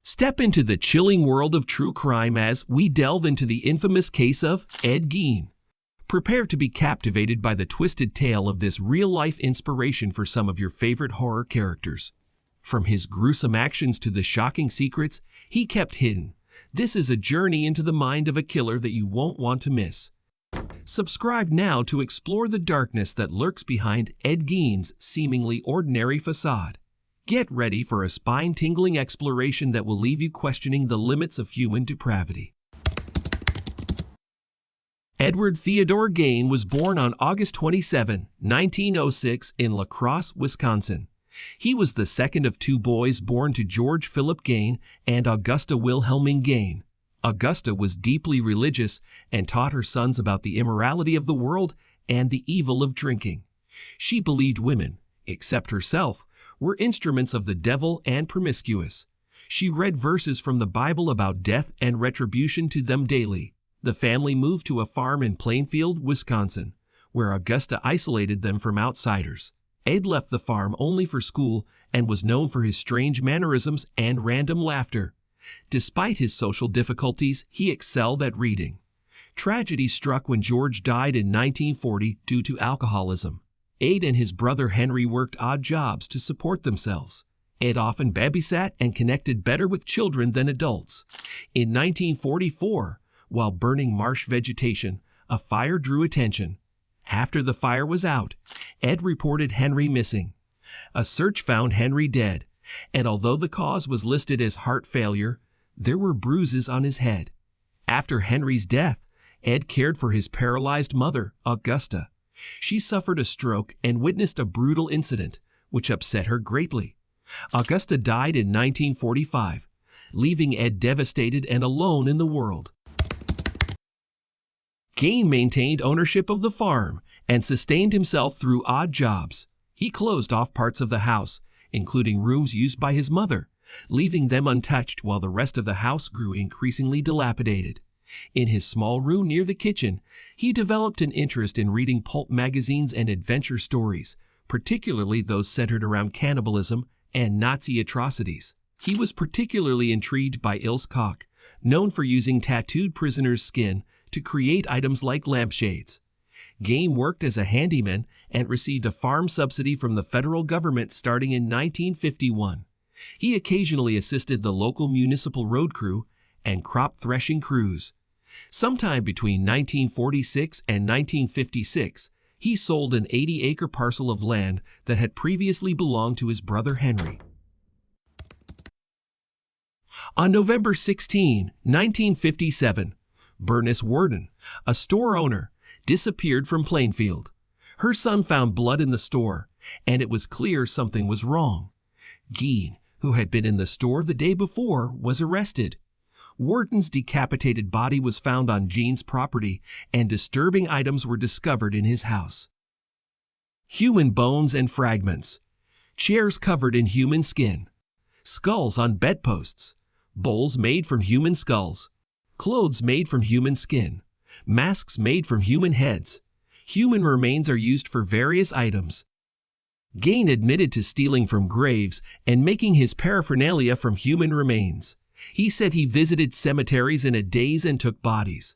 Step into the chilling world of true crime as we delve into the infamous case of Ed Gein. Prepare to be captivated by the twisted tale of this real-life inspiration for some of your favorite horror characters. From his gruesome actions to the shocking secrets he kept hidden, this is a journey into the mind of a killer that you won't want to miss. Subscribe now to explore the darkness that lurks behind Ed Gein's seemingly ordinary facade. Get ready for a spine-tingling exploration that will leave you questioning the limits of human depravity. Edward Theodore Gein was born on August 27, 1906 in La Crosse, Wisconsin. He was the second of two boys born to George Philip Gein and Augusta Wilhelmine Gein. Augusta was deeply religious and taught her sons about the immorality of the world and the evil of drinking. She believed women, except herself, were instruments of the devil and promiscuous. She read verses from the Bible about death and retribution to them daily. The family moved to a farm in Plainfield, Wisconsin, where Augusta isolated them from outsiders. Ed left the farm only for school and was known for his strange mannerisms and random laughter. Despite his social difficulties, he excelled at reading. Tragedy struck when George died in 1940 due to alcoholism. Ed and his brother Henry worked odd jobs to support themselves. Ed often babysat and connected better with children than adults. In 1944, while burning marsh vegetation, a fire drew attention. After the fire was out, Ed reported Henry missing. A search found Henry dead, and although the cause was listed as heart failure, there were bruises on his head. After Henry's death, Ed cared for his paralyzed mother, Augusta. She suffered a stroke and witnessed a brutal incident, which upset her greatly. Augusta died in 1945, leaving Ed devastated and alone in the world. Gein maintained ownership of the farm and sustained himself through odd jobs. He closed off parts of the house, including rooms used by his mother, leaving them untouched while the rest of the house grew increasingly dilapidated. In his small room near the kitchen, he developed an interest in reading pulp magazines and adventure stories, particularly those centered around cannibalism and Nazi atrocities. He was particularly intrigued by Ilse Koch, known for using tattooed prisoners' skin to create items like lampshades. Gein worked as a handyman and received a farm subsidy from the federal government starting in 1951. He occasionally assisted the local municipal road crew and crop threshing crews. Sometime between 1946 and 1956, he sold an 80-acre parcel of land that had previously belonged to his brother Henry. On November 16, 1957, Bernice Worden, a store owner, disappeared from Plainfield. Her son found blood in the store, and it was clear something was wrong. Gein, who had been in the store the day before, was arrested. Worden's decapitated body was found on Gein's property, and disturbing items were discovered in his house. Human bones and fragments, chairs covered in human skin, skulls on bedposts, bowls made from human skulls, clothes made from human skin, masks made from human heads. Human remains are used for various items. Gein admitted to stealing from graves and making his paraphernalia from human remains. He said he visited cemeteries in a daze and took bodies.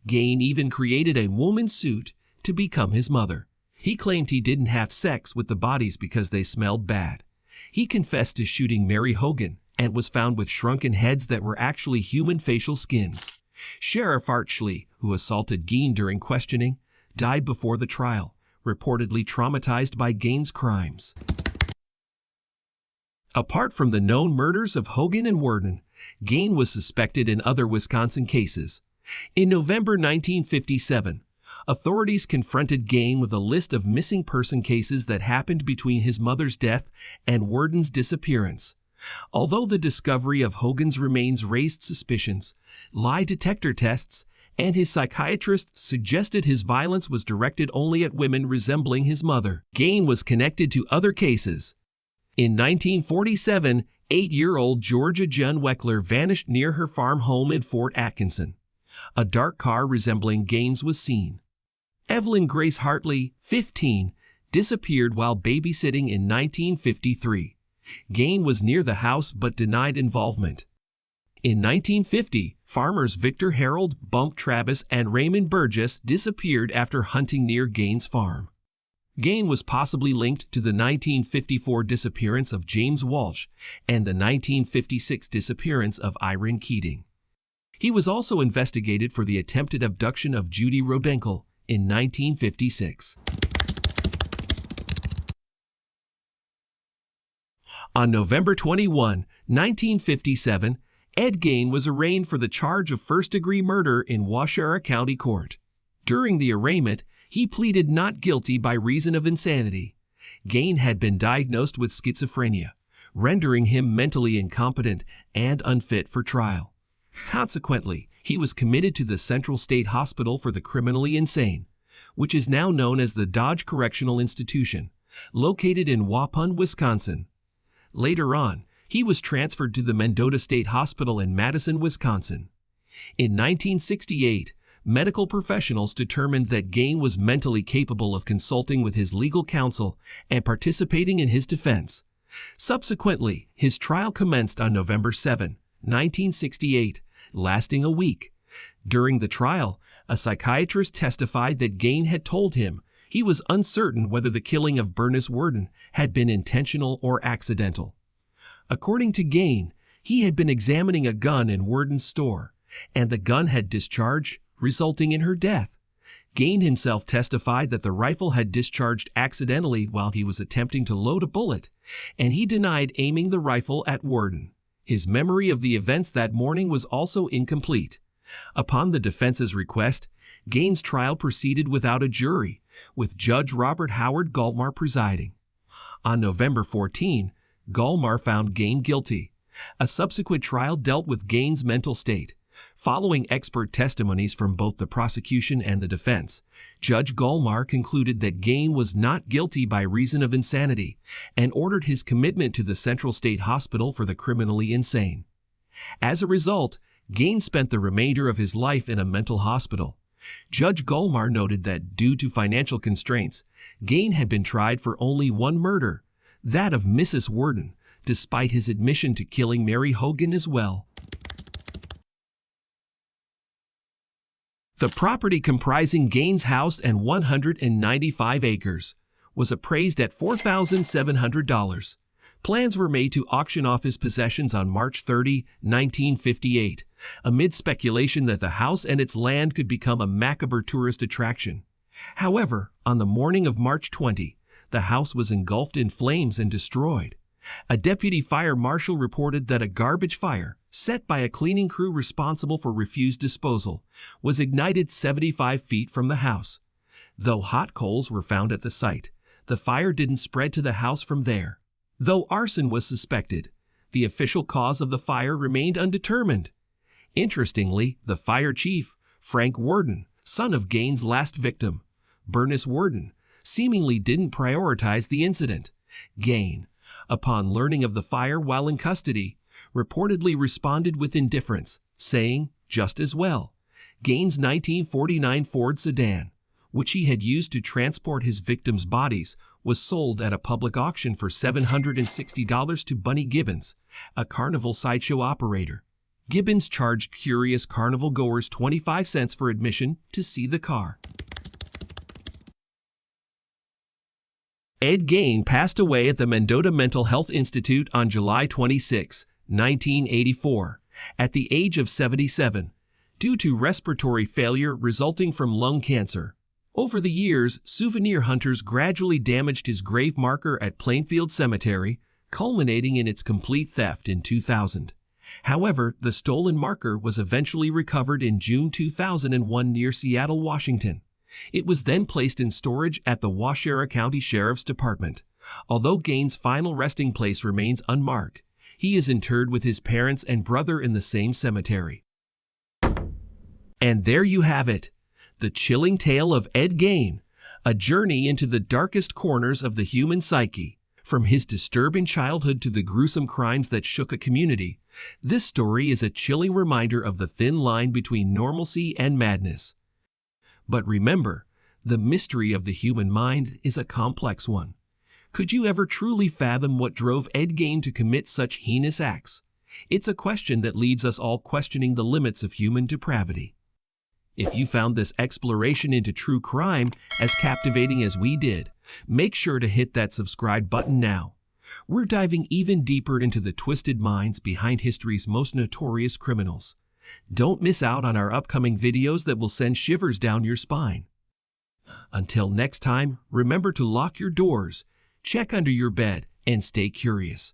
Gein even created a woman's suit to become his mother. He claimed he didn't have sex with the bodies because they smelled bad. He confessed to shooting Mary Hogan and was found with shrunken heads that were actually human facial skins. Sheriff Archley, who assaulted Gein during questioning, died before the trial, reportedly traumatized by Gein's crimes. Apart from the known murders of Hogan and Worden, Gein was suspected in other Wisconsin cases. In November 1957, authorities confronted Gein with a list of missing person cases that happened between his mother's death and Worden's disappearance. Although the discovery of Hogan's remains raised suspicions, lie detector tests and his psychiatrist suggested his violence was directed only at women resembling his mother. Gein was connected to other cases. In 1947, 8-year-old Georgia Jun Weckler vanished near her farm home in Fort Atkinson. A dark car resembling Gein's was seen. Evelyn Grace Hartley, 15, disappeared while babysitting in 1953. Gein was near the house but denied involvement. In 1950, farmers Victor Harold Bump Travis and Raymond Burgess disappeared after hunting near Gain's farm. Gein was possibly linked to the 1954 disappearance of James Walsh and the 1956 disappearance of Irene Keating. He was also investigated for the attempted abduction of Judy Rodenkel in 1956. On November 21, 1957, Ed Gein was arraigned for the charge of first-degree murder in Waushara County Court. During the arraignment, he pleaded not guilty by reason of insanity. Gein had been diagnosed with schizophrenia, rendering him mentally incompetent and unfit for trial. Consequently, he was committed to the Central State Hospital for the Criminally Insane, which is now known as the Dodge Correctional Institution, located in Waupun, Wisconsin. Later on, he was transferred to the Mendota State Hospital in Madison, Wisconsin. In 1968, medical professionals determined that Gein was mentally capable of consulting with his legal counsel and participating in his defense. Subsequently, his trial commenced on November 7, 1968, lasting a week. During the trial, a psychiatrist testified that Gein had told him he was uncertain whether the killing of Bernice Worden had been intentional or accidental. According to Gein, he had been examining a gun in Worden's store, and the gun had discharged, resulting in her death. Gein himself testified that the rifle had discharged accidentally while he was attempting to load a bullet, and he denied aiming the rifle at Worden. His memory of the events that morning was also incomplete. Upon the defense's request, Gein's trial proceeded without a jury, with Judge Robert Howard Galmar presiding. On November 14, Galmar found Gein guilty. A subsequent trial dealt with Gein's mental state. Following expert testimonies from both the prosecution and the defense, Judge Galmar concluded that Gein was not guilty by reason of insanity and ordered his commitment to the Central State Hospital for the Criminally Insane. As a result, Gein spent the remainder of his life in a mental hospital. Judge Galmar noted that due to financial constraints, Gein had been tried for only one murder, that of Mrs. Worden, despite his admission to killing Mary Hogan as well. The property comprising Gein's house and 195 acres was appraised at $4,700. Plans were made to auction off his possessions on March 30, 1958, amid speculation that the house and its land could become a macabre tourist attraction. However, on the morning of March 20, the house was engulfed in flames and destroyed. A deputy fire marshal reported that a garbage fire, set by a cleaning crew responsible for refuse disposal, was ignited 75 feet from the house. Though hot coals were found at the site, the fire didn't spread to the house from there. Though arson was suspected, the official cause of the fire remained undetermined. Interestingly, the fire chief, Frank Worden, son of Gein's last victim, Bernice Worden, seemingly didn't prioritize the incident. Gein, upon learning of the fire while in custody, reportedly responded with indifference, saying, just as well. Gein's 1949 Ford sedan, which he had used to transport his victims' bodies, was sold at a public auction for $760 to Bunny Gibbons, a carnival sideshow operator. Gibbons charged curious carnival goers 25 cents for admission to see the car. Ed Gein passed away at the Mendota Mental Health Institute on July 26, 1984, at the age of 77, due to respiratory failure resulting from lung cancer. Over the years, souvenir hunters gradually damaged his grave marker at Plainfield Cemetery, culminating in its complete theft in 2000. However, the stolen marker was eventually recovered in June 2001 near Seattle, Washington. It was then placed in storage at the Waushara County Sheriff's Department. Although Gein's final resting place remains unmarked, he is interred with his parents and brother in the same cemetery. And there you have it, the chilling tale of Ed Gein, a journey into the darkest corners of the human psyche. From his disturbing childhood to the gruesome crimes that shook a community, this story is a chilling reminder of the thin line between normalcy and madness. But remember, the mystery of the human mind is a complex one. Could you ever truly fathom what drove Ed Gein to commit such heinous acts? It's a question that leaves us all questioning the limits of human depravity. If you found this exploration into true crime as captivating as we did, make sure to hit that subscribe button now. We're diving even deeper into the twisted minds behind history's most notorious criminals. Don't miss out on our upcoming videos that will send shivers down your spine. Until next time, remember to lock your doors, check under your bed, and stay curious.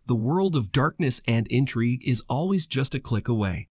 The world of darkness and intrigue is always just a click away.